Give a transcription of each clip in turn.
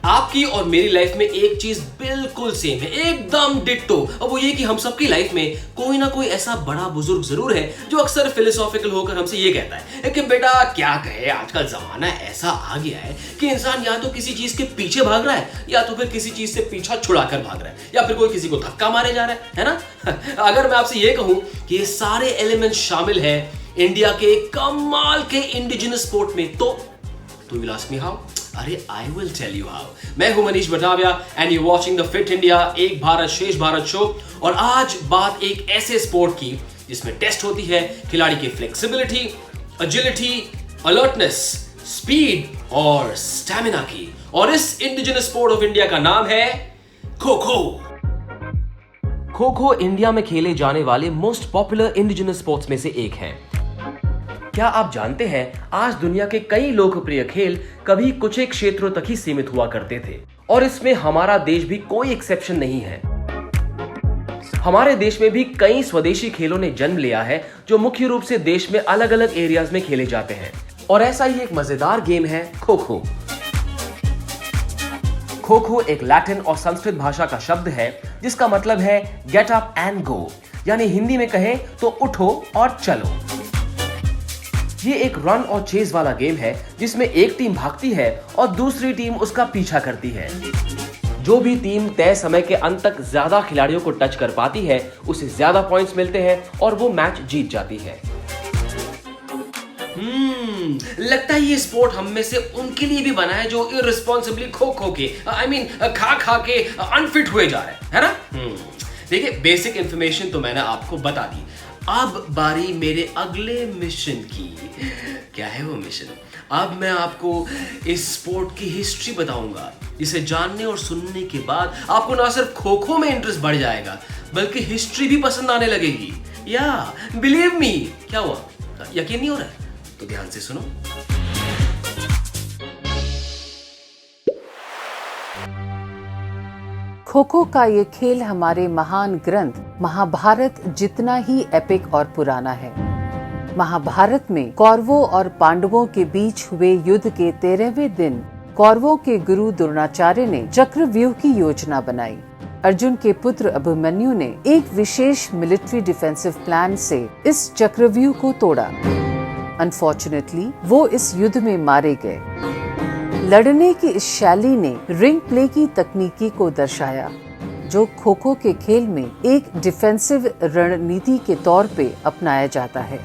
आपकी और मेरी लाइफ में एक चीज बिल्कुल सेम है, एकदम डिट्टो। अब वो ये कि हम सबकी लाइफ में कोई ना कोई ऐसा बड़ा बुजुर्ग जरूर है जो अक्सर फिलोसॉफिकल होकर हमसे ये कहता है कि बेटा क्या कहे, आजकल जमाना ऐसा आ गया है कि इंसान या तो किसी चीज के पीछे भाग रहा है या तो फिर किसी चीज से पीछा छुड़ाकर भाग रहा है या फिर कोई किसी को धक्का मारे जा रहा है ना। अगर मैं आपसे ये कहूं कि ये सारे एलिमेंट शामिल है इंडिया के कमाल के इंडिजिनस स्पोर्ट में, तो you will ask me how? अरे I will tell you how। मैं हूं Manish Batavia and you watching the fit India एक भारत शेष भारत शो। और आज बात एक ऐसे स्पोर्ट की जिसमें टेस्ट होती है खिलाड़ी की फ्लेक्सिबिलिटी, एजिलिटी, अलर्टनेस, स्पीड और स्टैमिना की। और इस इंडिजिनस स्पोर्ट ऑफ इंडिया का नाम है खो खो। खो खो इंडिया में खेले जाने वाले मोस्ट पॉपुलर इंडिजिनस स्पोर्ट्स में से एक है। क्या आप जानते हैं आज दुनिया के कई लोकप्रिय खेल कभी कुछ एक क्षेत्रों तक ही सीमित हुआ करते थे और इसमें हमारा देश भी कोई एक्सेप्शन नहीं है। हमारे देश में भी कई स्वदेशी खेलों ने जन्म लिया है जो मुख्य रूप से देश में अलग अलग एरियाज में खेले जाते हैं और ऐसा ही एक मजेदार गेम है खो खो। खो खो एक लैटिन और संस्कृत भाषा का शब्द है जिसका मतलब है गेट अप एंड गो, यानी हिंदी में कहें तो उठो और चलो। ये एक रन और चेज वाला गेम है जिसमें एक टीम भागती है और दूसरी टीम उसका पीछा करती है। जो भी टीम तय समय के अंत तक ज्यादा खिलाड़ियों को टच कर पाती है उसे ज्यादा पॉइंट्स मिलते हैं और वो मैच जीत जाती है। लगता है ये स्पोर्ट हम में से उनके लिए भी बना है जो इररिस्पांसिबली खो खो के खा के अनफिट हुए जा रहे हैं, है ना। देखिए बेसिक इंफॉर्मेशन तो मैंने आपको बता दी, अब बारी मेरे अगले मिशन की। क्या है वो मिशन? अब मैं आपको इस स्पोर्ट की हिस्ट्री बताऊंगा जिसे जानने और सुनने के बाद आपको ना सिर्फ खो खो में इंटरेस्ट बढ़ जाएगा बल्कि हिस्ट्री भी पसंद आने लगेगी। या बिलीव मी। क्या हुआ, यकीन नहीं हो रहा है? तो ध्यान से सुनो। खो खो का ये खेल हमारे महान ग्रंथ महाभारत जितना ही एपिक और पुराना है। महाभारत में कौरवों और पांडवों के बीच हुए युद्ध के 13वें दिन कौरवों के गुरु द्रोणाचार्य ने चक्रव्यूह की योजना बनाई। अर्जुन के पुत्र अभिमन्यु ने एक विशेष मिलिट्री डिफेंसिव प्लान से इस चक्रव्यूह को तोड़ा। अनफॉर्चुनेटली वो इस युद्ध में मारे गए। लड़ने की इस शैली ने रिंग प्ले की तकनीकी को दर्शाया जो खो खो के खेल में एक डिफेंसिव रणनीति के तौर पे अपनाया जाता है।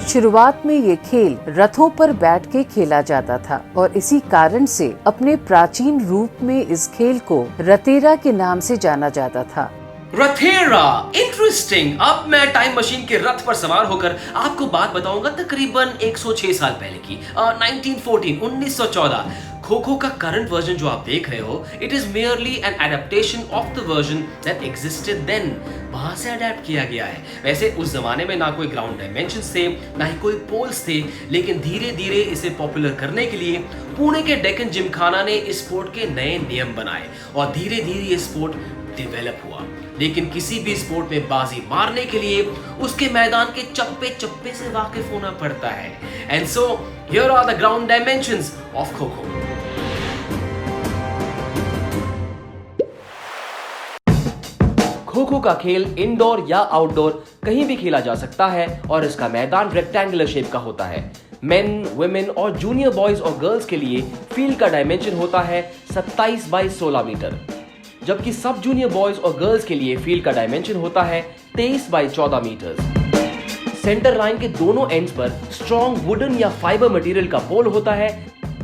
शुरुआत में ये खेल रथों पर बैठ के खेला जाता था और इसी कारण से अपने प्राचीन रूप में इस खेल को रतेरा के नाम से जाना जाता था। रथेरा, इंटरेस्टिंग। अब मैं टाइम मशीन के रथ पर सवार होकर आपको बात बताऊंगा तकरीबन 106 साल पहले की, 1914। खो खो का करंट वर्जन जो आप देख रहे हो, it is merely an adaptation of the version that existed then. वहां से अडेप्ट किया गया है। वैसे उस जमाने में ना कोई ग्राउंड डायमेंशंस थे, ना ही कोई पोल्स थे, लेकिन धीरे धीरे इसे पॉपुलर करने के लिए पुणे के डेक्कन जिमखाना ने इस स्पोर्ट के नए नियम बनाए और धीरे धीरे ये स्पोर्ट डेवलप हुआ। लेकिन किसी भी स्पोर्ट में बाजी मारने के लिए उसके मैदान के चप्पे चप्पे से वाकिफ होना पड़ता है। And so here are the ground dimensions of kho kho. Kho खो का खेल इंडोर या आउटडोर कहीं भी खेला जा सकता है और इसका मैदान रेक्टेंगुलर शेप का होता है। मेन, वुमेन और जूनियर बॉयज और गर्ल्स के लिए फील्ड का डायमेंशन होता है 27 बाई 16 मीटर, जबकि सब जूनियर बॉयज और गर्ल्स के लिए फील्ड का डायमेंशन होता है 23 बाई 14 मीटर। सेंटर लाइन के दोनों एंड्स पर स्ट्रॉन्ग वुडन या फाइबर मटेरियल का पोल होता है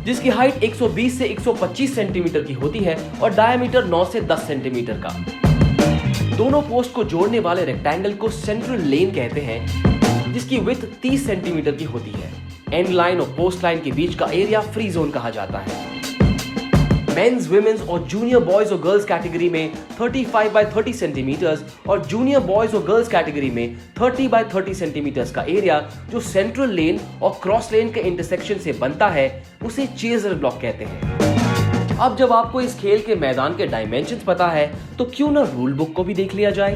जिसकी हाइट 120 से 125 सेंटीमीटर की होती है और डायमीटर 9 से 10 सेंटीमीटर का। दोनों पोस्ट को जोड़ने वाले रेक्टेंगल को सेंट्रल लेन कहते हैं जिसकी विड्थ 30 सेंटीमीटर की होती है। एंड लाइन और पोस्ट लाइन के बीच का एरिया फ्री जोन कहा जाता है। मेंस, वुमेन्स और जूनियर बॉयज और गर्ल्स कैटेगरी में 35 बाय 30 सेंटीमीटर्स और जूनियर बॉयज और गर्ल्स कैटेगरी में 30 बाय 30 सेंटीमीटर्स का एरिया जो सेंट्रल लेन और क्रॉस लेन के इंटरसेक्शन से बनता है उसे चेजर ब्लॉक कहते हैं। अब जब आपको इस खेल के मैदान के डायमेंशंस पता है तो क्यों ना रूल बुक को भी देख लिया जाए।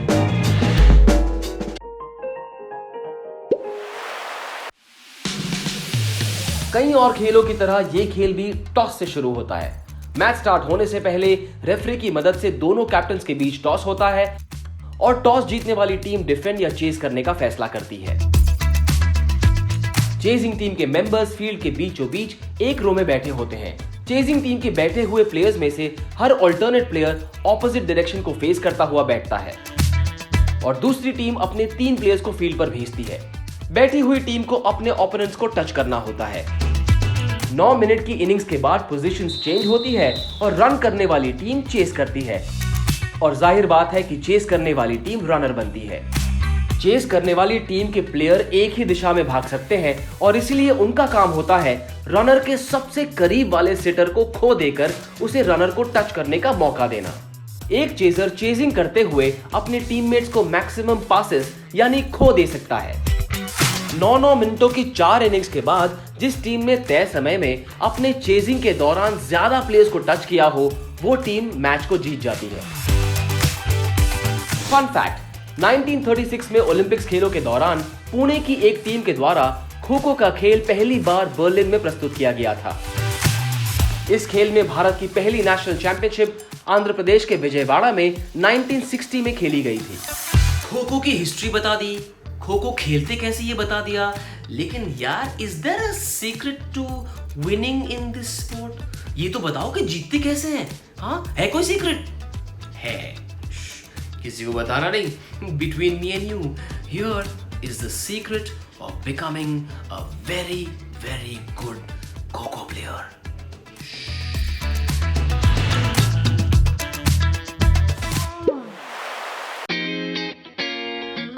कई और खेलों की तरह ये खेल भी टॉस से शुरू होता है। मैच स्टार्ट होने से पहले रेफरी की मदद से दोनों कैप्टन्स के बीच टॉस होता है और टॉस जीतने वाली टीम डिफेंड या चेज करने का फैसला करती है। चेजिंग टीम के मेंबर्स फील्ड के बीचों बीच एक रो में बैठे होते हैं। चेजिंग टीम के बैठे हुए प्लेयर्स में से हर अल्टरनेट प्लेयर ऑपोजिट डायरेक्शन को फेस करता हुआ बैठता है और दूसरी टीम अपने 3 प्लेयर्स को फील्ड पर भेजती है। बैठी हुई टीम को अपने ओपोनेंट्स को टच करना होता है। 9 मिनट की इनिंग्स के बाद पोजीशंस चेंज होती है और रन करने वाली टीम चेस करती है और जाहिर बात है कि चेस करने वाली टीम रनर बनती है। चेस करने वाली टीम के प्लेयर एक ही दिशा में भाग सकते हैं और इसीलिए उनका काम होता है रनर के सबसे करीब वाले सिटर को खो देकर उसे रनर को टच करने का मौका देना। एक चेजर चेजिंग करते हुए अपने टीममेट्स को मैक्सिमम पासेस यानी खो दे सकता है। 9 मिनटों की 4 इनिंग्स के बाद जिस टीम ने तय समय में अपने चेजिंग के दौरान ज्यादा प्लेयर्स को टच किया हो वो टीम मैच को जीत जाती है। फन फैक्ट, 1936 में ओलंपिक्स खेलों के दौरान पुणे की एक टीम के द्वारा खो-खो का खेल पहली बार बर्लिन में प्रस्तुत किया गया था। इस खेल में भारत की पहली नेशनल चैंपियनशिप आंध्र प्रदेश के विजयवाड़ा में 1960 में खेली गई थी। खो-खो की हिस्ट्री बता दी, खो-खो खेलते कैसे ये बता दिया, लेकिन यार is there a secret to winning in this sport? ये तो बताओ कि जीतते कैसे हैं? हाँ, है कोई सीक्रेट? है, किसी को बताना नहीं। Between me and you, here is the secret of becoming a very very good kho kho player.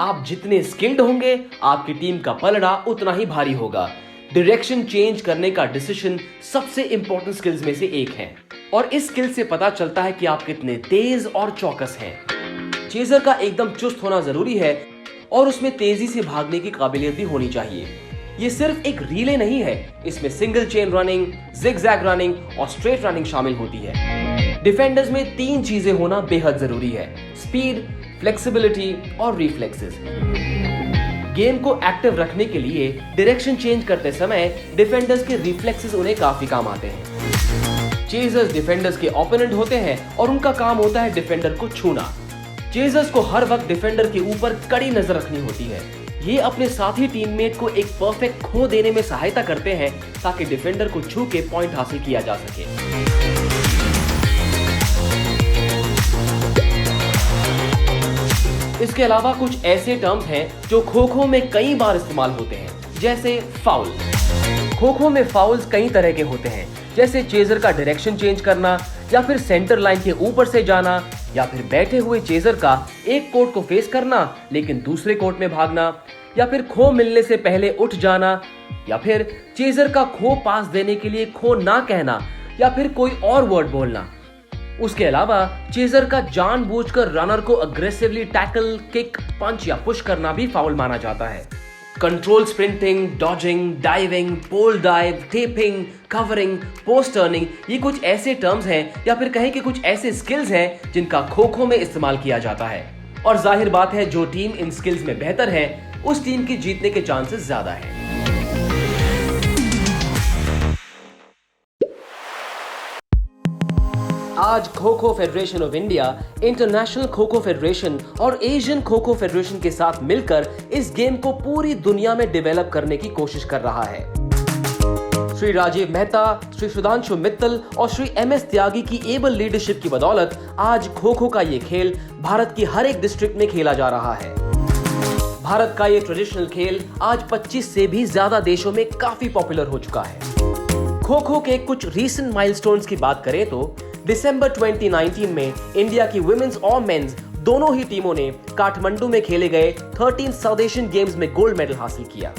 आप जितने स्किल्ड होंगे आपकी टीम का पलड़ा उतना ही भारी होगा। डायरेक्शन चेंज करने का डिसीजन सबसे इंपॉर्टेंट स्किल्स में से एक है और इस स्किल से पता चलता है कि आप कितने तेज और चौकस हैं। चेजर का एकदम चुस्त होना जरूरी है और उसमें तेजी से भागने की काबिलियत भी होनी चाहिए। ये सिर्फ एक रिले नहीं है, इसमें single chain running, zigzag running और स्ट्रेट रनिंग शामिल होती है। डिफेंडर्स में 3 चीजें होना बेहद जरूरी है: स्पीड, फ्लेक्सिबिलिटी और रिफ्लेक्सेस। गेम को एक्टिव रखने के लिए डायरेक्शन चेंज करते समय डिफेंडर्स के रिफ्लेक्सेस उन्हें काफी काम आते हैं। चेजर्स डिफेंडर्स के ओपोनेंट होते हैं और उनका काम होता है डिफेंडर को छूना। चेजर्स को हर वक्त डिफेंडर के ऊपर कड़ी नजर रखनी होती है। ये अपने साथी टीममेट को एक परफेक्ट खो देने में सहायता करते हैं ताकि डिफेंडर को छू के पॉइंट हासिल किया जा सके। इसके अलावा कुछ ऐसे टर्म्स हैं जो खो-खो में कई बार इस्तेमाल होते हैं, जैसे फाउल। खो-खो में फाउल्स कई तरह के होते हैं, जैसे चेजर का डायरेक्शन चेंज करना या फिर सेंटर लाइन के ऊपर से जाना या फिर बैठे हुए चेजर का एक कोर्ट को फेस करना लेकिन दूसरे कोर्ट में भागना या फिर खो मिलने से पहले उठ जाना या फिर चेजर का खो पास देने के लिए खो ना कहना या फिर कोई और वर्ड बोलना। उसके अलावा चेजर का जानबूझकर रनर को अग्रेसिवली टैकल, किक, पंच या पुश करना भी फाउल माना जाता है। Control sprinting, dodging, diving, pole dive, tapping, covering, post turning, ये कुछ ऐसे टर्म्स हैं या फिर कहें कि कुछ ऐसे स्किल्स हैं जिनका खो-खो में इस्तेमाल किया जाता है। और जाहिर बात है जो टीम इन स्किल्स में बेहतर है उस टीम की जीतने के चांसेस ज्यादा है। आज kho kho federation of India, international kho kho federation और एशियन खो-खो फेडरेशन के साथ मिलकर इस गेम को पूरी दुनिया में डेवलप करने की कोशिश कर रहा है। श्री राजीव मेहता, श्री सुधांशु मित्तल और श्री MS त्यागी की एबल लीडरशिप की बदौलत आज खो-खो का ये खेल भारत की हर एक डिस्ट्रिक्ट में खेला जा रहा है। भारत का ये ट्रेडिशनल खेल आज 25 से भी ज्यादा देशों में काफी पॉपुलर हो चुका है। खो-खो के कुछ रीसेंट माइलस्टोन्स की बात करें तो दिसंबर 2019 में इंडिया की वुमेन्स और मेंस दोनों ही टीमों ने काठमांडू में खेले गए 13 साउथ एशियन गेम्स में गोल्ड मेडल हासिल किया।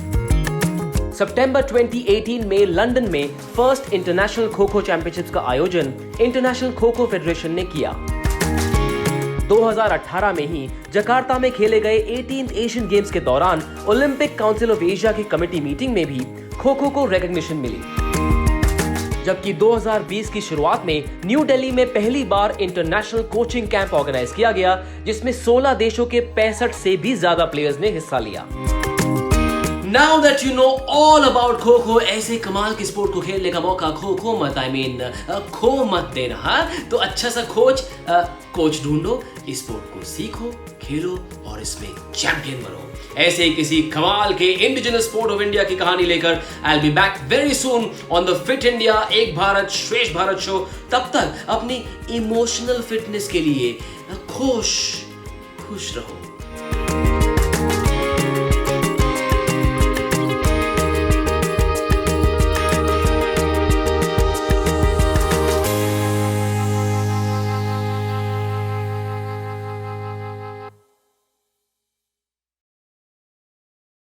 सितंबर 2018 में लंदन में फर्स्ट इंटरनेशनल खो-खो चैंपियनशिप्स का आयोजन इंटरनेशनल खो-खो फेडरेशन ने किया। 2018 में ही जकार्ता में खेले गए 18th एशियन गेम्स के दौरान ओलंपिक काउंसिल ऑफ एशिया की कमेटी मीटिंग में भी खो-खो को रिकॉग्निशन मिली। जबकि 2020 की शुरुआत में न्यू दिल्ली में पहली बार इंटरनेशनल कोचिंग कैंप ऑर्गेनाइज किया गया जिसमें 16 देशों के 65 से भी ज्यादा प्लेयर्स ने हिस्सा लिया। Now that you know all about kho kho, ऐसे कमाल के स्पोर्ट को खेलने का मौका खो खो मत, आई मीन खो मत देना। हाँ, तो अच्छा सा कोच ढूंढो, इस स्पोर्ट को सीखो, खेलो और इसमें चैंपियन बनो। ऐसे ही किसी कमाल के इंडिजिनस स्पोर्ट ऑफ इंडिया की कहानी लेकर I will be back very soon on the fit India एक भारत श्रेष्ठ भारत शो। तब तक अपनी इमोशनल फिटनेस के लिए खुश रहो।